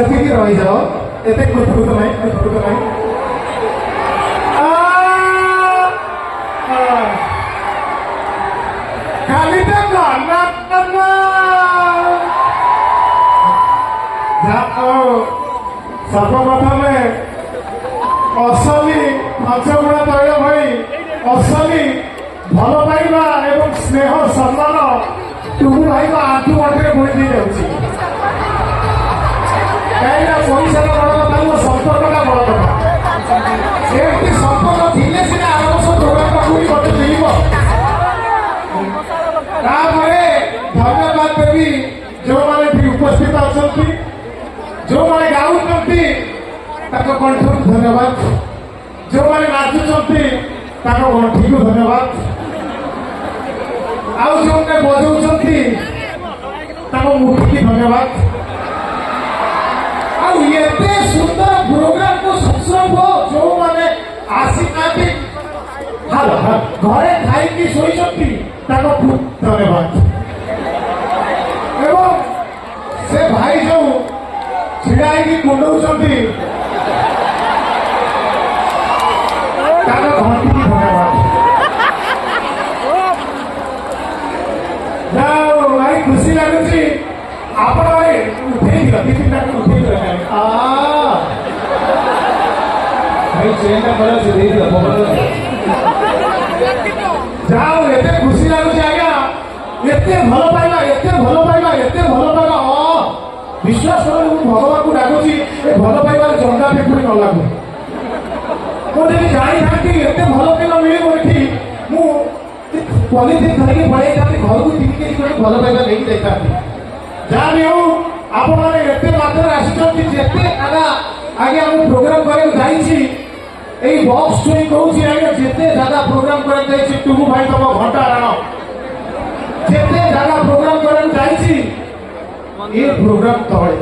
ସେତିକି ରହିଯାଅ, ଏତେ କୁତକୁତ ନାହିଁ, କୁତକୁତ ନାହିଁ। ଖାଲି ତ ସର୍ବପ୍ରଥମେ ଅସଲି ପଞ୍ଚଗୁଣା ତୈଳ ଭଳି ଅସଲି ଭଲ ପାଇବା ଏବଂ ସ୍ନେହ ସମ୍ମାନ ଟୁକୁ ଭାଇଙ୍କ ଆଣ୍ଠୁ ଗଣ୍ଠିରେ ବୋଳି ଦେଇ ଯାଉଛି। କାହିଁକିନା ପଇସାର ବଡ କଥା ନୁହଁ, ସମ୍ପର୍କଟା ବଡ କଥା। ଏମିତି ସମ୍ପର୍କ ଥିଲେ ସିନା ଆର ବର୍ଷ ପ୍ରୋଗ୍ରାମ ପାଖକୁ ମତେ ମିଳିବ। ତାପରେ ଧନ୍ୟବାଦ ଦେବି ଯେଉଁମାନେ ଏଠି ଉପସ୍ଥିତ ଅଛନ୍ତି, ଯେଉଁମାନେ ଗାଉଛନ୍ତି ତାଙ୍କ କଣ୍ଠକୁ ଧନ୍ୟବାଦ, ଯେଉଁମାନେ ନାଚୁଛନ୍ତି ତାଙ୍କ ଗଣ୍ଠିକୁ ଧନ୍ୟବାଦ, ଆଉ ଯେଉଁମାନେ ବଜାଉଛନ୍ତି ତାଙ୍କ ମୁଠିକି ଧନ୍ୟବାଦ। ଆଉ ଏତେ ସୁନ୍ଦର ପ୍ରୋଗ୍ରାମକୁ ସତ୍ସଙ୍ଗ ଯେଉଁମାନେ ଆସିନାହାନ୍ତି ଘରେ ଖାଇକି ଶୋଇଛନ୍ତି ତାଙ୍କୁ ଧନ୍ୟବାଦ। ଏବଂ ସେ ଭାଇ ଯୋଉ ଛିଡ଼ା ହେଇକି କୁଣ୍ଡଉଛନ୍ତି ତାଙ୍କ ଘଣ୍ଟିକି ଧନ୍ୟବାଦ। ଯାଉ ଭାଇ ଖୁସି ଲାଗୁଛି, ଆପଣ ଭାଇ ଉଠେଇଦିଅ, ଦି ତିନିଟାକୁ ଉଠେଇଦିଅ। ଭାଇ ଚେନଟା ଭଲ ଅଛି, ଦେଇଦିଅ। ଯାଉ ଏତେ ଖୁସି ଲାଗୁଛି ଆଜ୍ଞା, ଏତେ ଭଲ ପାଇବା, ଏତେ ଭଲ ପାଇବା, ଏତେ ଭଲ ପାଇବା। ବିଶ୍ୱାସ କର, ମୁଁ ଭଗବାନଙ୍କୁ ଡାକୁଛି ଏ ଭଲ ପାଇବାରେ ଜନ୍ଦା ପିମ୍ପୁଡ଼ି ନ ଲାଗୁ। ମୁଁ ଯଦି ଜାଣିଥାନ୍ତି ଏତେ ଭଲ ପାଇବା ମିଳିବ ଏଠି, ମୁଁ ପଲିଥିନ୍ ଧରିକି ପଳେଇଥାନ୍ତି ଘରକୁ, ଟିକେ ଭଲ ପାଇବା ନେଇକି ଯାଇଥାନ୍ତି। ଯାହା ବି ହଉ, ଆପଣମାନେ ଏତେ ମାତ୍ରାରେ ଆସିଛନ୍ତି, ଯେତେ ଆଜ୍ଞା ମୁଁ ପ୍ରୋଗ୍ରାମ କରିବାକୁ ଯାଇଛି, এই বক্স ছুঁই কହୁছি আগে, যেতে জায়গা প্রোগ্রাম করে যাইছি টুকু ভাই তম ঘন্টা আণ, যেতে জায়গা প্রোগ্রাম করে যাইছি এই প্রোগ্রাম তଳେ